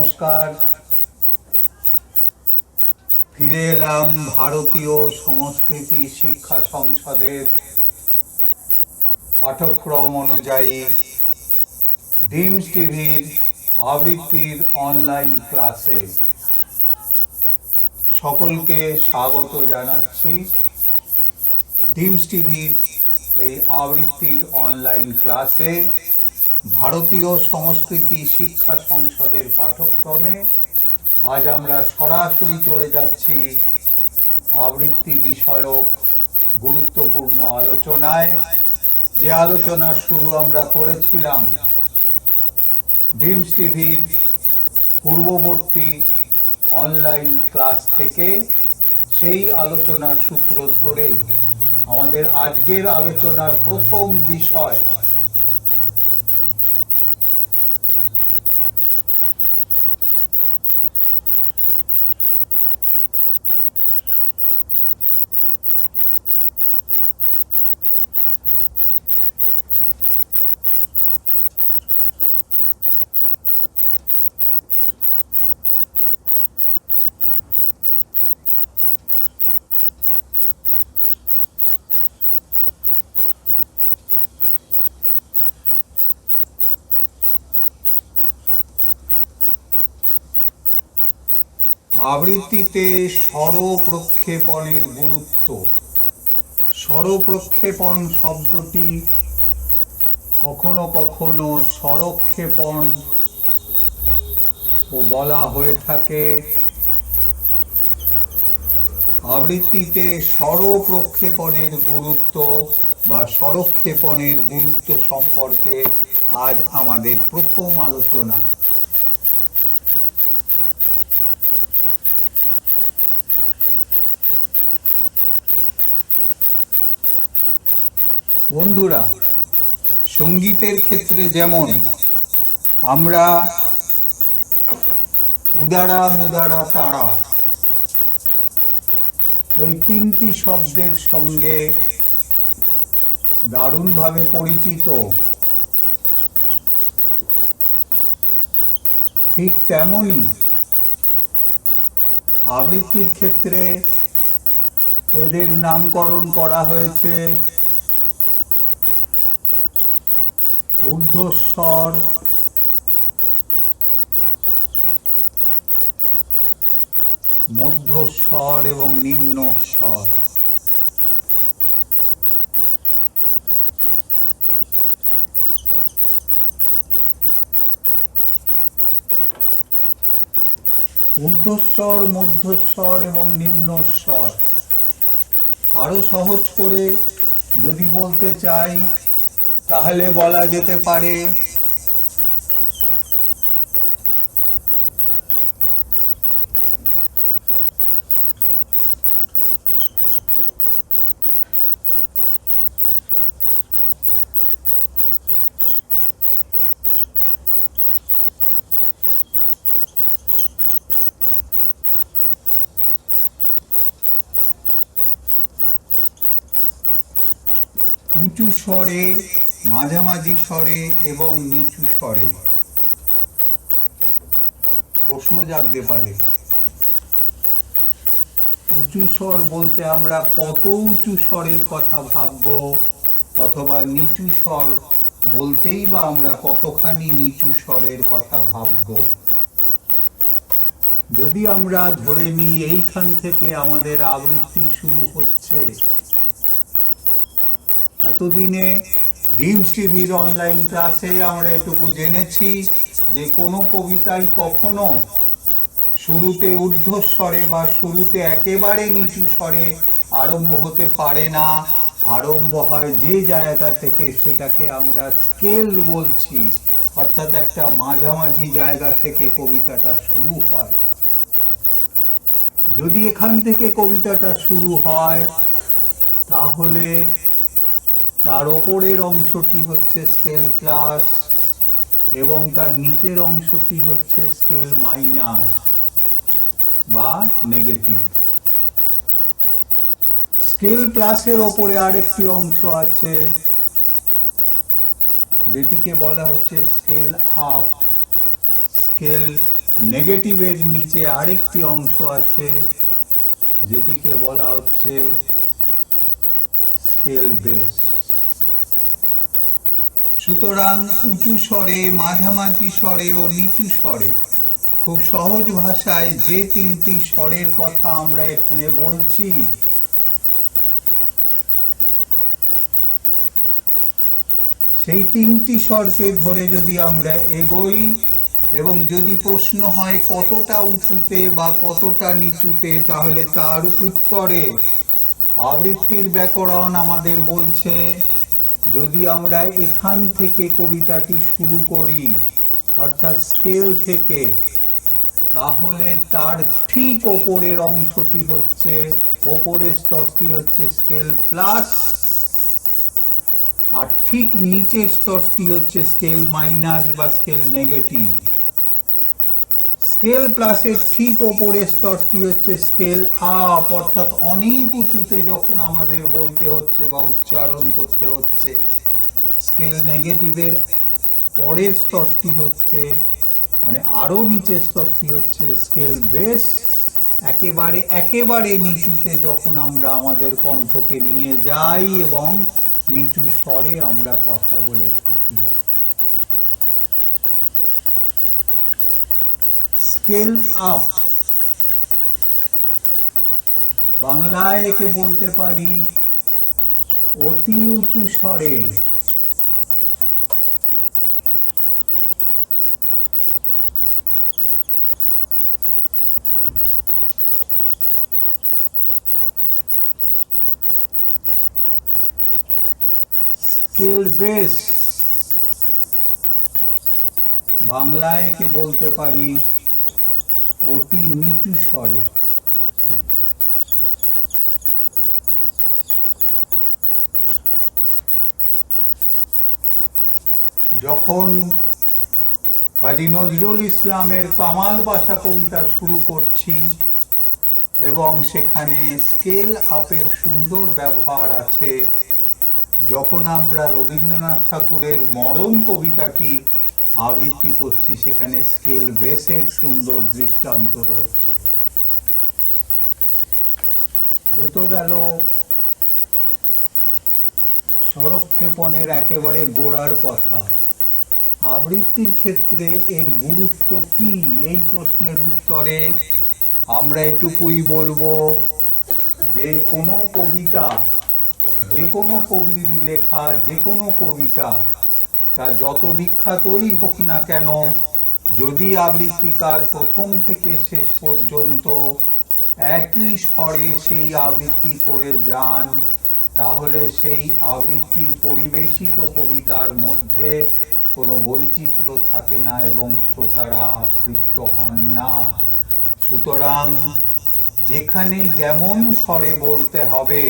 নমস্কার। ফিরে এলাম ভারতীয় সংস্কৃতি শিক্ষা সংসদের পাঠ্যক্রম অনুযায়ী ডিমস টিভির আবৃত্তির অনলাইন ক্লাসে। সকলকে স্বাগত জানাচ্ছি। ডিমস টিভির এই আবৃত্তির অনলাইন ক্লাসে ভারতীয় সংস্কৃতি শিক্ষা সংসদের পাঠ্যক্রমে আজ আমরা সরাসরি চলে যাচ্ছি আবৃত্তি বিষয়ক গুরুত্বপূর্ণ আলোচনায়। যে আলোচনার শুরু আমরা করেছিলাম ডিমস টিভির পূর্ববর্তী অনলাইন ক্লাস থেকে, সেই আলোচনার সূত্র ধরেই আমাদের আজকের আলোচনার প্রথম বিষয় আবৃত্তিতে স্বরপ্রক্ষেপণের গুরুত্ব। স্বরপ্রক্ষেপণ শব্দটি কখনো কখনো স্বরক্ষেপণ ও বলা হয়ে থাকে। আবৃত্তিতে স্বরপ্রক্ষেপণের গুরুত্ব বা স্বরক্ষেপণের গুরুত্ব সম্পর্কে আজ আমাদের প্রথম আলোচনা। বন্ধুরা, সঙ্গীতের ক্ষেত্রে যেমন আমরা উদারা মুদারা তারা এই তিনটি শব্দের সঙ্গে দারুণভাবে পরিচিত, ঠিক তেমনই আবৃত্তির ক্ষেত্রে এদের নামকরণ করা হয়েছে ঊর্ধ্বস্বর, মধ্যস্বর এবং নিম্নস্বর। ঊর্ধ্বস্বর, মধ্যস্বর এবং নিম্নস্বর। আরো সহজ করে যদি বলতে চাই তাহলে বলা যেতে পারে উঁচু স্বরে, মাঝামাঝি স্বরে এবং নিচু স্বরে। প্রশ্ন জাগতে পারে, উঁচু স্বর বলতে আমরা কত উঁচু স্বরের কথা ভাববো, অথবা নিচু স্বর বলতেই বা আমরা কতখানি নিচু স্বরের কথা ভাববো। যদি আমরা ধরে নিই এইখান থেকে আমাদের আবৃত্তি শুরু হচ্ছে, এতদিনে ডিমস টিভির অনলাইন ক্লাসে আমরা এটুকু জেনেছি যে কোনো কবিতাই কখনো শুরুতে ঊর্ধ্বস্বরে বা শুরুতে একেবারে নিচু স্বরে আরম্ভ হতে পারে না। আরম্ভ হয় যে জায়গা থেকে, সেটাকে আমরা স্কেল বলছি, অর্থাৎ একটা মাঝামাঝি জায়গা থেকে কবিতাটা শুরু হয়। যদি এখান থেকে কবিতাটা শুরু হয় তাহলে তার ওপরের অংশটি হচ্ছে স্কেল প্লাস এবং তার নিচের অংশটি হচ্ছে স্কেল মাইনার বা নেগেটিভ। স্কেল প্লাসের ওপরে আরেকটি অংশ আছে যেটিকে বলা হচ্ছে স্কেল হাফ। স্কেল নেগেটিভের নিচে আরেকটি অংশ আছে যেটিকে বলা হচ্ছে স্কেল বেস। সুতরাং উঁচু স্বরে, মাঝামাঝি স্বরে ও নিচু স্বরে, খুব সহজ ভাষায় যে তিনটি স্বরের কথা আমরা এখানে বলছি, সেই তিনটি স্বরকে ধরে যদি আমরা এগোই এবং যদি প্রশ্ন হয় কতটা উঁচুতে বা কতটা নিচুতে, তাহলে তার উত্তরে আবৃত্তির ব্যাকরণ আমাদের বলছে যদি আমরা এখান থেকে কবিতাটি শুরু করি, অর্থাৎ স্কেল থেকে, তাহলে তার ঠিক ওপরের অংশটি হচ্ছে, ওপরের স্তরটি হচ্ছে স্কেল প্লাস, আর ঠিক নিচের স্তরটি হচ্ছে স্কেল মাইনাস বা স্কেল নেগেটিভ। স্কেল প্লাসের ঠিক ওপরের স্তরটি হচ্ছে স্কেল আপ, অর্থাৎ অনেক উঁচুতে যখন আমাদের বলতে হচ্ছে বা উচ্চারণ করতে হচ্ছে। স্কেল নেগেটিভের পরের স্তরটি হচ্ছে, মানে আরো নিচের স্তরটি হচ্ছে স্কেল বেস। একেবারে নিচুতে যখন আমরা আমাদের কণ্ঠকে নিয়ে যাই এবং নিচু স্বরে আমরা কথা বলে থাকি। স্কেল আপ, বাংলায় একে বলতে পারি অতি উঁচু স্বরে। স্কেল বেস, বাংলায় একে বলতে পারি অতি নিচু স্বরে। যখন কাজী নজরুল ইসলামের কামাল পাশা কবিতা শুরু করছি এবং সেখানে স্কেল আপের সুন্দর ব্যবহার আছে, যখন আমরা রবীন্দ্রনাথ ঠাকুরের মরণ কবিতাটি আবৃত্তি করছি সেখানে স্কেল বেসের সুন্দর দৃষ্টান্ত রয়েছে। এ তো গেল স্বরক্ষেপণের একেবারে গোড়ার কথা। আবৃত্তির ক্ষেত্রে এর গুরুত্ব কি, এই প্রশ্নের উত্তরে আমরা এটুকুই বলবো যে কোনো কবিতা, যে কোনো কবির লেখা যে কোনো কবিতা, তা যত বিখ্যাতই হোক না কেন, যদি আবৃত্তিকার প্রথম থেকে শেষ পর্যন্ত একই স্বরে সেই আবৃত্তি করে যান, তাহলে সেই আবৃত্তির পরিবেশিত কবিতার মধ্যে কোনো বৈচিত্র্য থাকে না এবং শ্রোতারা আকৃষ্ট হন না। সুতরাং যেখানে যেমন স্বরে বলতে হবে,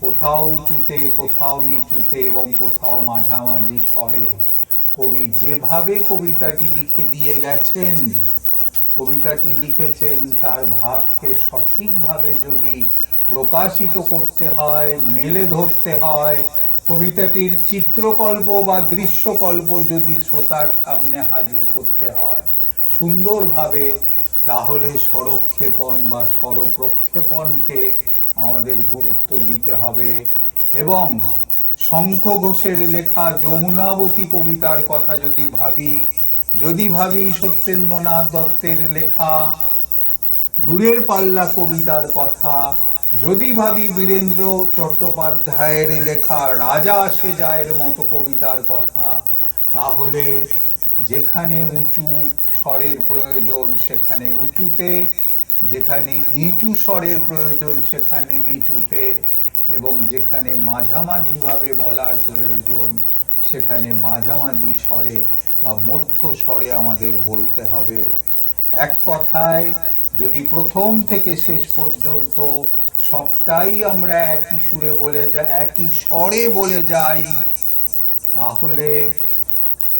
কোথাও উঁচুতে, কোথাও নিচুতে এবং কোথাও মাঝামাঝি স্বরে, কবি যেভাবে কবিতাটি লিখে দিয়ে গেছেন, কবিতাটি লিখেছেন তার ভাবকে সঠিকভাবে যদি প্রকাশিত করতে হয়, মেলে ধরতে হয়, কবিতাটির চিত্রকল্প বা দৃশ্যকল্প যদি শ্রোতার সামনে হাজির করতে হয় সুন্দরভাবে, তাহলে স্বরক্ষেপণ বা স্বরপ্রক্ষেপণকে আমাদের গুরুত্ব দিতে হবে। এবং শঙ্খ ঘোষের লেখা যমুনাবতী কবিতার কথা যদি ভাবি সত্যেন্দ্রনাথ দত্তের লেখা দূরের পাল্লা কবিতার কথা, যদি ভাবি বীরেন্দ্র চট্টোপাধ্যায়ের লেখা রাজা আসে যায়ের মতো কবিতার কথা, তাহলে যেখানে উঁচু স্বরের প্রয়োজন সেখানে উঁচুতে, যেখানে নিচু স্বরের প্রয়োজন সেখানে নিচুতে, এবং যেখানে মাঝামাঝিভাবে বলার প্রয়োজন সেখানে মাঝামাঝি স্বরে বা মধ্য স্বরে আমাদের বলতে হবে। এক কথায়, যদি প্রথম থেকে শেষ পর্যন্ত সবটাই আমরা একই সুরে বলে যাই, একই স্বরে বলে যাই, তাহলে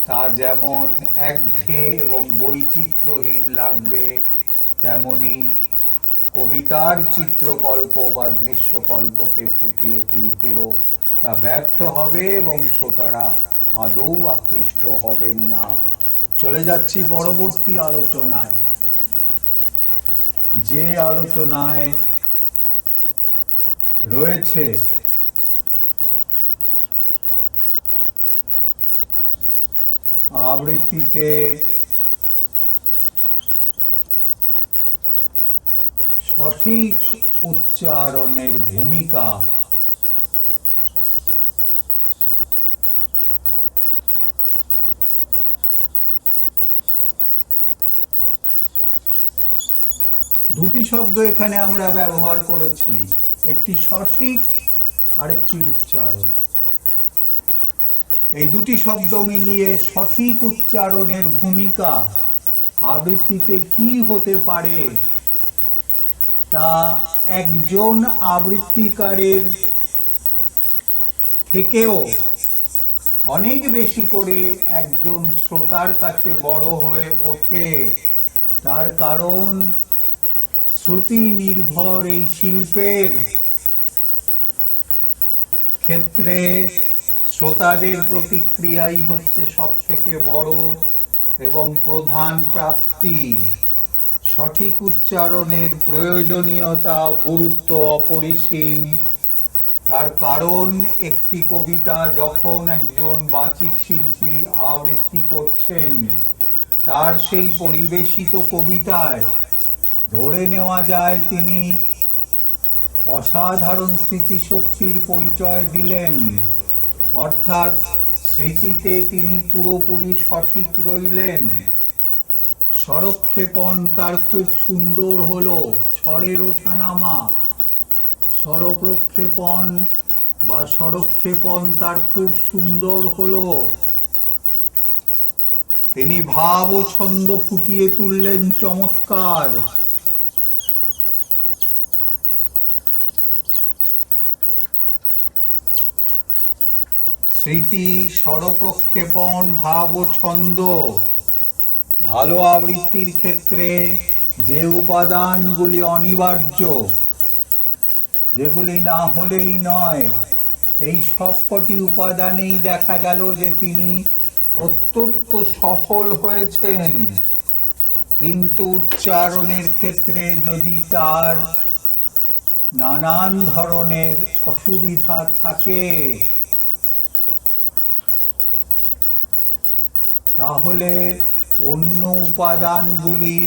তা যেমন একঘেয়ে এবং বৈচিত্র্যহীন লাগবে, তেমনি কবিতার চিত্রকল্প বা দৃশ্যকল্পকে ফুটিয়ে তুলতেও তা ব্যর্থ হবে এবং শ্রোতারা আদৌ আকৃষ্ট হবেন না। চলে যাচ্ছি পরবর্তী আলোচনায়। যে আলোচনায় রয়েছে আবৃত্তিতে সঠিক উচ্চারণের ভূমিকা, দুটি শব্দ এখানে আমরা ব্যবহার করেছি, একটি সঠিক আর একটি উচ্চারণ। এই দুটি শব্দ মিলিয়ে সঠিক উচ্চারণের ভূমিকা আবৃত্তিতে কি হতে পারে তা একজন আবৃত্তিকারের থেকেও অনেক বেশি করে একজন শ্রোতার কাছে বড় হয়ে ওঠে। তার কারণ শ্রুতি নির্ভর এই শিল্পের ক্ষেত্রে শ্রোতাদের প্রতিক্রিয়াই হচ্ছে সবথেকে বড় এবং প্রধান প্রাপ্তি। সঠিক উচ্চারণের প্রয়োজনীয়তা, গুরুত্ব অপরিসীম। তার কারণ একটি কবিতা যখন একজন বাচিক শিল্পী আবৃত্তি করছেন, তার সেই পরিবেশিত কবিতায় ধরে নেওয়া যায় তিনি অসাধারণ স্মৃতিশক্তির পরিচয় দিলেন, অর্থাৎ স্মৃতিতে তিনি পুরোপুরি সঠিক রইলেন। স্বরক্ষেপণ তার খুব সুন্দর হলো, স্বরের ওঠানামা, স্বরপ্রক্ষেপণ বা স্বরক্ষেপণ তার খুব সুন্দর হলো। তিনি ভাব ও ছন্দ ফুটিয়ে তুললেন চমৎকার। স্মৃতি, স্বরপ্রক্ষেপণ, ভাব ও ছন্দ, ভালো আবৃত্তির ক্ষেত্রে যে উপাদানগুলি অনিবার্য, যেগুলি না হলেই নয়, এই সবকটি উপাদানেই দেখা গেল যে তিনি অত্যন্ত সফল হয়েছেন। কিন্তু উচ্চারণের ক্ষেত্রে যদি তার নানান ধরনের অসুবিধা থাকে, তাহলে অন্য উপাদানগুলি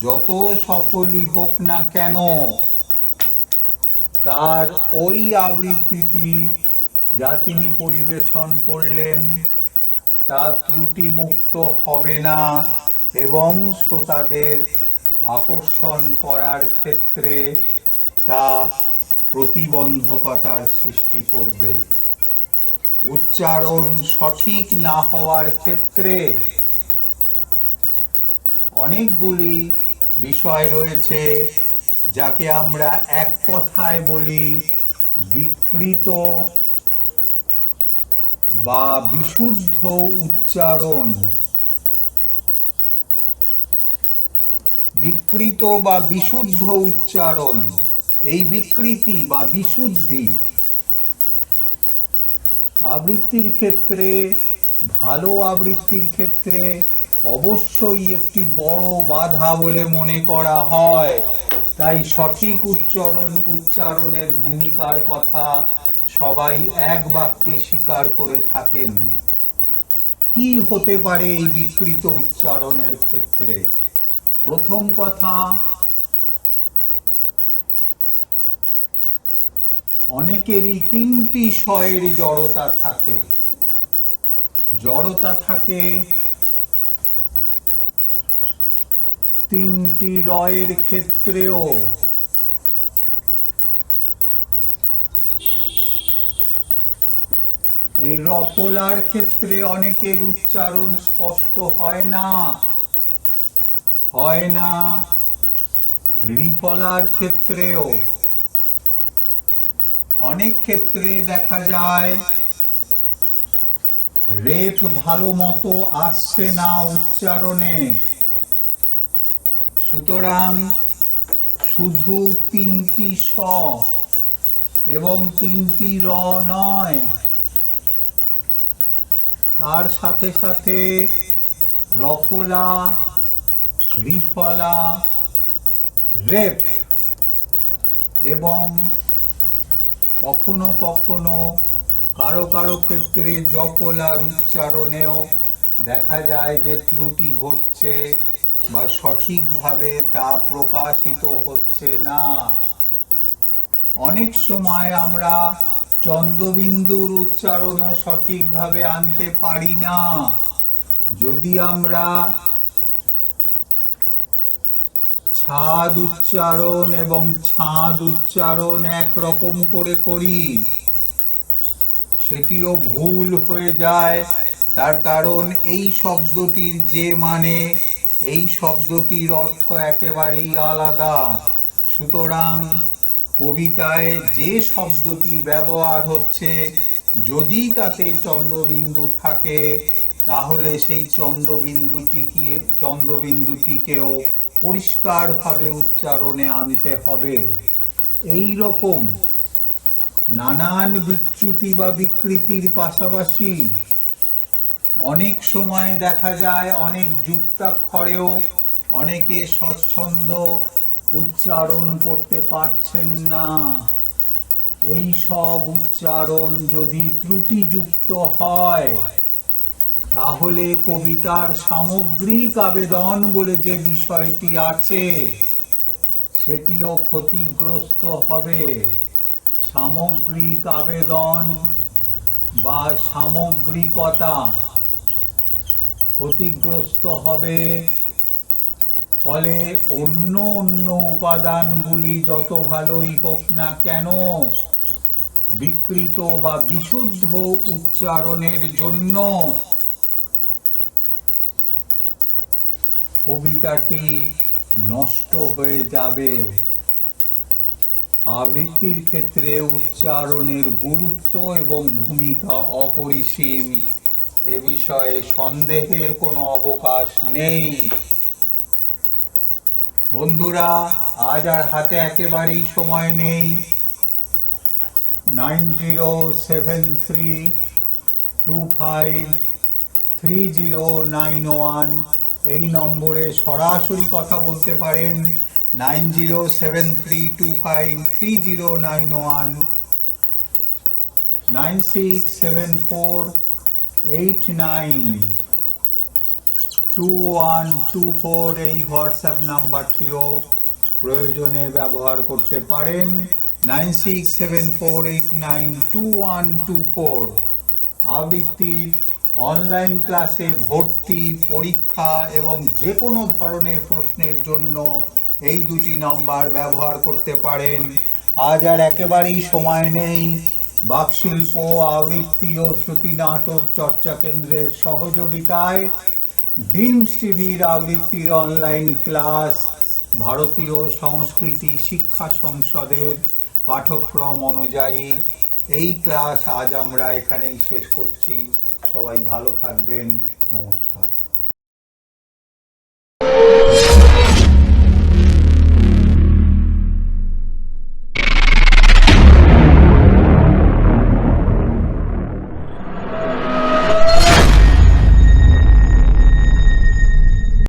যত সফলই হোক না কেন, তার ওই আবৃত্তিটি যা তিনি পরিবেশন করলেন তা ত্রুটিমুক্ত হবে না এবং শ্রোতাদের আকর্ষণ করার ক্ষেত্রে তা প্রতিবন্ধকতার সৃষ্টি করবে। উচ্চারণ সঠিক না হওয়ার ক্ষেত্রে অনেকগুলি বিষয় রয়েছে, যাকে আমরা এক কথায় বলি বিকৃত বা বিশুদ্ধ উচ্চারণ। বিকৃত বা বিশুদ্ধ উচ্চারণ, এই বিকৃতি বা বিশুদ্ধি আবৃত্তির ক্ষেত্রে, ভালো আবৃত্তির ক্ষেত্রে অবশ্যই একটি বড় বাধা বলে মনে করা হয়। তাই সঠিক উচ্চারণের ভূমিকার কথা সবাই এক বাক্যে স্বীকার করে থাকেন। কি হতে পারে এই বিকৃত উচ্চারণের ক্ষেত্রে? প্রথম কথা, অনেকেরই তিনটি স্বয়ের জড়তা থাকে। জড়তা থাকে তিনটি রয়ের ক্ষেত্রেও। এই রফলার ক্ষেত্রে অনেকের উচ্চারণ স্পষ্ট হয় না। রিফলার ক্ষেত্রেও অনেক ক্ষেত্রে দেখা যায় রেফ ভালো মতো আসছে না উচ্চারণে। সুতরাং শুধু তিনটি স এবং তিনটি র নয়, তার সাথে সাথে রফলা, রিফলা রেপ, এবং কখনো কখনো কারো কারো ক্ষেত্রে জপলার উচ্চারণেও দেখা যায় যে ত্রুটি ঘটছে বা সঠিকভাবে তা প্রকাশিত হচ্ছে না। অনেক সময় আমরা চন্দ্রবিন্দুর উচ্চারণও সঠিকভাবে আনতে পারি না। যদি আমরা ছাদ উচ্চারণ এবং ছাদ উচ্চারণ একরকম করে করি, সেটিও ভুল হয়ে যায়। তার কারণ এই শব্দটির যে মানে, এই শব্দটির অর্থ একেবারেই আলাদা। সুতরাং কবিতায় যে শব্দটি ব্যবহার হচ্ছে, যদি তাতে চন্দ্রবিন্দু থাকে, তাহলে সেই চন্দ্রবিন্দুটিকেও পরিষ্কারভাবে উচ্চারণে আনতে হবে। এই রকম নানান বিচ্যুতি বা বিকৃতির পাশাপাশি অনেক সময় দেখা যায় অনেক যুক্তাক্ষরেও অনেকে স্বচ্ছন্দ উচ্চারণ করতে পারছেন না। এই সব উচ্চারণ যদি ত্রুটিযুক্ত হয়, তাহলে কবিতার সামগ্রিক আবেদন বলে যে বিষয়টি আছে, সেটিও ক্ষতিগ্রস্ত হবে। সামগ্রিক আবেদন বা সামগ্রিকতা ক্ষতিগ্রস্ত হবে। ফলে অন্য অন্য উপাদানগুলি যত ভালোই হোক না কেন, বিকৃত বা বিশুদ্ধ উচ্চারণের জন্য কবিতাটি নষ্ট হয়ে যাবে। আবৃত্তির ক্ষেত্রে উচ্চারণের গুরুত্ব এবং ভূমিকা অপরিসীম, এ বিষয়ে সন্দেহের কোনো অবকাশ নেই। বন্ধুরা, আজ আর হাতে একেবারেই সময় নেই। 9073253091 এই নম্বরে সরাসরি কথা বলতে পারেন। 9073253091, 9674892124 এই হোয়াটসঅ্যাপ নাম্বারটিও প্রয়োজনে ব্যবহার করতে পারেন। 9674892124। আবৃত্তির অনলাইন ক্লাসে ভর্তি, পরীক্ষা এবং যে কোনো ধরনের প্রশ্নের জন্য এই দুটি নাম্বার ব্যবহার করতে পারেন। আজ আর একেবারেই সময় নেই। বাকশিল্প, আবৃত্তি ও শ্রুতি নাটক চর্চা কেন্দ্রের সহযোগিতায় ডিমস টিভির আবৃত্তির অনলাইন ক্লাস ভারতীয় সংস্কৃতি শিক্ষা সংসদের পাঠ্যক্রম অনুযায়ী এই ক্লাস আজ আমরা এখানেই শেষ করছি। সবাই ভালো থাকবেন। নমস্কার।